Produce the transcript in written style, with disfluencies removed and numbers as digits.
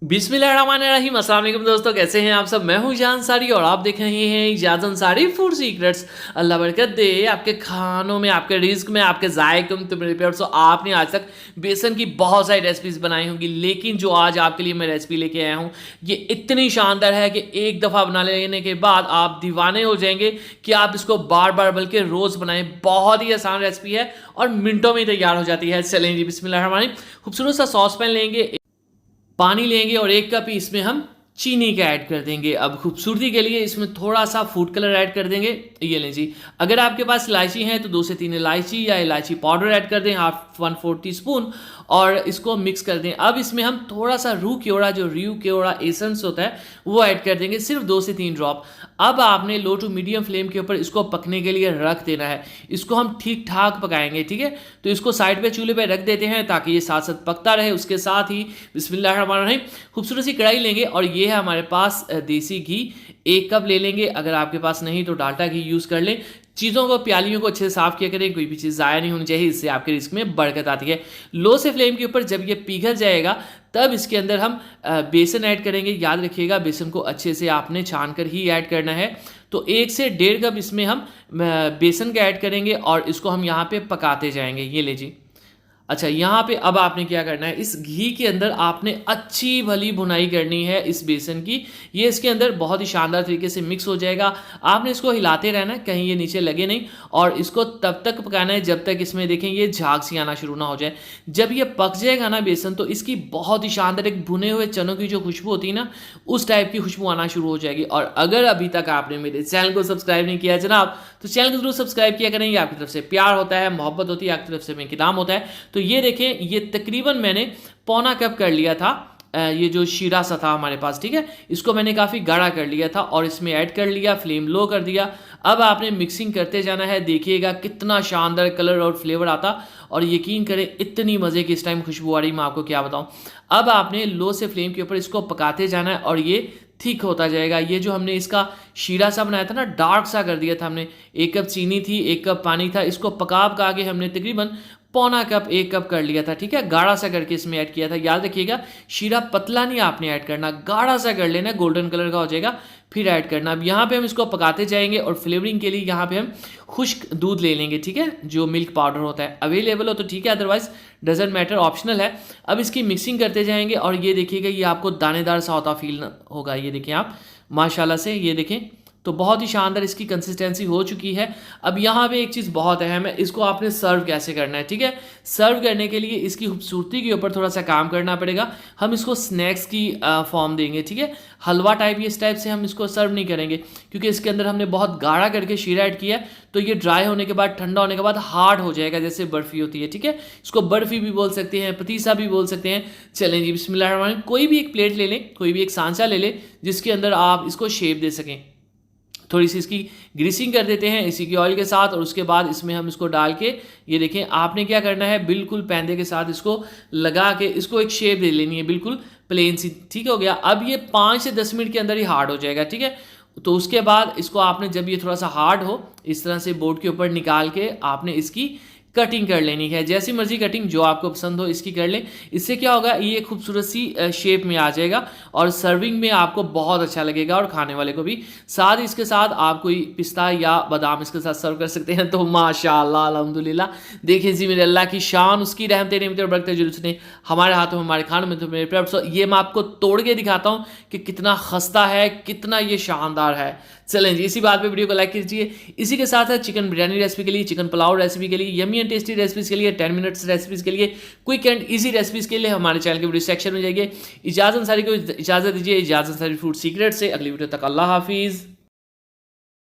बिस्मिल्लाहिर्रहमानिर्रहीम। अस्सलाम वालेकुम दोस्तों, कैसे हैं आप सब। मैं हूं ईजान अंसारी और आप देख रहे हैं ईजाज अंसारी फूड सीक्रेट्स। अल्लाह बरकत दे आपके खानों में, आपके रिस्क में, आपके जायकों में। तो मेरे प्यार दोस्तों, आपने आज तक बेसन की बहुत सारी रेसिपीज़ बनाई होंगी, लेकिन जो आज आपके लिए मैं रेसिपी लेके आया हूँ ये इतनी शानदार है कि एक दफ़ा बना लेने के बाद आप दीवाने हो जाएंगे कि आप इसको बार बार बल्कि रोज़ बनाएं। बहुत ही आसान रेसिपी है और मिनटों में तैयार हो जाती है। चलें जी, बिस्मिल्लाहिर्रहमानिर्रहीम। खूबसूरत सा सॉस पैन लेंगे, पानी लेंगे और 1 कप इसमें हम चीनी का ऐड कर देंगे। अब खूबसूरती के लिए इसमें थोड़ा सा फूड कलर ऐड कर देंगे। ये लें जी, अगर आपके पास इलायची है तो 2 से 3 इलायची या इलायची पाउडर ऐड कर दें, 1/4 टीस्पून, और इसको मिक्स कर दें। अब इसमें हम थोड़ा सा रू केवड़ा, जो रू केवड़ा एसेंस होता है, वो ऐड कर देंगे, सिर्फ 2 से 3 ड्रॉप। अब आपने लो टू मीडियम फ्लेम के ऊपर इसको पकने के लिए रख देना है। इसको हम ठीक ठाक पकाएंगे, ठीक है। तो इसको साइड पे चूल्हे पे रख देते हैं ताकि ये साथ साथ पकता रहे। उसके साथ ही बिस्मिल्लाहिर्रहमानिर्रहीम खूबसूरत सी कढ़ाई लेंगे और ये है हमारे पास देसी घी। 1 कप ले लेंगे, अगर आपके पास नहीं तो डाल्डा घी यूज़ कर लें। चीज़ों को, प्यालियों को अच्छे से साफ किया करें, कोई भी चीज़ ज़ाया नहीं होनी चाहिए, इससे आपके रिस्क में बरकत आती है। लो से फ्लेम के ऊपर जब ये पिघल जाएगा तब इसके अंदर हम बेसन ऐड करेंगे। याद रखिएगा, बेसन को अच्छे से आपने छान कर ही ऐड करना है। तो 1 से 1.5 कप इसमें हम बेसन का ऐड करेंगे और इसको हम यहाँ पे पकाते जाएंगे। ये ले जी। अच्छा, यहाँ पे अब आपने क्या करना है, इस घी के अंदर आपने अच्छी भली भुनाई करनी है इस बेसन की। ये इसके अंदर बहुत ही शानदार तरीके से मिक्स हो जाएगा। आपने इसको हिलाते रहना है, कहीं ये नीचे लगे नहीं, और इसको तब तक पकाना है जब तक इसमें देखें ये झाग सी आना शुरू ना हो जाए। जब ये पक जाएगा ना बेसन, तो इसकी बहुत ही शानदार एक भुने हुए चनों की जो खुशबू होती है ना, उस टाइप की खुशबू आना शुरू हो जाएगी। और अगर अभी तक आपने मेरे चैनल को सब्सक्राइब नहीं किया जनाब, तो चैनल को जरूर सब्सक्राइब किया करें। ये आपकी तरफ से प्यार होता है, मोहब्बत होती है, आपकी तरफ से इनाम होता है। तो ये देखें, ये तकरीबन मैंने पौना कप कर लिया था, ये जो शीरा सा था हमारे पास, ठीक है। इसको मैंने काफ़ी गाढ़ा कर लिया था और इसमें ऐड कर लिया, फ्लेम लो कर दिया। अब आपने मिक्सिंग करते जाना है। देखिएगा कितना शानदार कलर और फ्लेवर आता, और यकीन करें इतनी मज़े की इस टाइम खुशबू आ रही, मैं आपको क्या बताऊं। अब आपने लो से फ्लेम के ऊपर इसको पकाते जाना है और ये थिक होता जाएगा। ये जो हमने इसका शीरा सा बनाया था ना, डार्क सा कर दिया था हमने। 1 कप चीनी थी, 1 कप पानी था, इसको पका पका के हमने तकरीबन पौना कप 1 कप कर लिया था, ठीक है। गाढ़ा सा करके इसमें ऐड किया था। याद रखिएगा, शीरा पतला नहीं आपने ऐड करना, गाढ़ा सा कर लेना, गोल्डन कलर का हो जाएगा फिर ऐड करना। अब यहाँ पे हम इसको पकाते जाएंगे और फ्लेवरिंग के लिए यहाँ पे हम खुश्क दूध ले लेंगे, ठीक है। जो मिल्क पाउडर होता है, अवेलेबल हो तो ठीक है, अदरवाइज डजेंट मैटर, ऑप्शनल है। अब इसकी मिक्सिंग करते जाएंगे और ये देखिएगा, ये आपको दानेदार सा होता फील होगा। ये देखें आप, माशाल्लाह से, ये देखें, तो बहुत ही शानदार इसकी कंसिस्टेंसी हो चुकी है। अब यहाँ पे एक चीज़ बहुत अहम है, इसको आपने सर्व कैसे करना है, ठीक है। सर्व करने के लिए इसकी खूबसूरती के ऊपर थोड़ा सा काम करना पड़ेगा। हम इसको स्नैक्स की फॉर्म देंगे, ठीक है। हलवा टाइप, इस टाइप से हम इसको सर्व नहीं करेंगे, क्योंकि इसके अंदर हमने बहुत गाढ़ा करके शीरा ऐड किया है। तो ये ड्राई होने के बाद, ठंडा होने के बाद हार्ड हो जाएगा, जैसे बर्फ़ी होती है, ठीक है। इसको बर्फ़ी भी बोल सकते हैं, पतीसा भी बोल सकते हैं। चलें जी, बिस्मिल्लाह। कोई भी एक प्लेट ले लें, कोई भी एक सांचा ले लें जिसके अंदर आप इसको शेप दे सकें। थोड़ी सी इसकी ग्रीसिंग कर देते हैं इसी की ऑयल के साथ, और उसके बाद इसमें हम इसको डाल के, ये देखें, आपने क्या करना है, बिल्कुल पैंदे के साथ इसको लगा के इसको एक शेप दे लेनी है, बिल्कुल प्लेन सी, ठीक हो गया। अब ये 5 से 10 मिनट के अंदर ही हार्ड हो जाएगा, ठीक है। तो उसके बाद इसको आपने, जब ये थोड़ा सा हार्ड हो, इस तरह से बोर्ड के ऊपर निकाल के आपने इसकी कटिंग कर लेनी है। जैसी मर्जी कटिंग जो आपको पसंद हो इसकी कर लें। इससे क्या होगा, ये खूबसूरत सी शेप में आ जाएगा और सर्विंग में आपको बहुत अच्छा लगेगा और खाने वाले को भी। साथ ही इसके साथ आप कोई पिस्ता या बादाम इसके साथ सर्व कर सकते हैं। तो माशाअल्लाह, अल्हम्दुलिल्लाह। देखिए जी, मेरे अल्लाह की शान, उसकी रहमतें नेमतें और बरकतें जो उसने हमारे हाथों में, हमारे खानों में। तो मेरे प्यार, ये मैं आपको तोड़ के दिखाता हूँ कि कितना खस्ता है, कितना ये शानदार है। चलें जी, इसी बात पे वीडियो को लाइक कीजिए। इसी के साथ चिकन बिरयानी रेसिपी के लिए, चिकन पुलाव रेसिपी के लिए, यमी एंड टेस्टी रेसिपीज़ के लिए, 10 मिनट्स रेसिपीज़ के लिए, क्विक एंड इजी रेसिपीज़ के लिए हमारे चैनल के वीडियो सेक्शन में जाइए। इजाज़त अंसारी को इजाज़त दीजिए, इजाज़त अंसारी फूड सीक्रेट से। अगली वीडियो तक अल्लाह हाफिज़।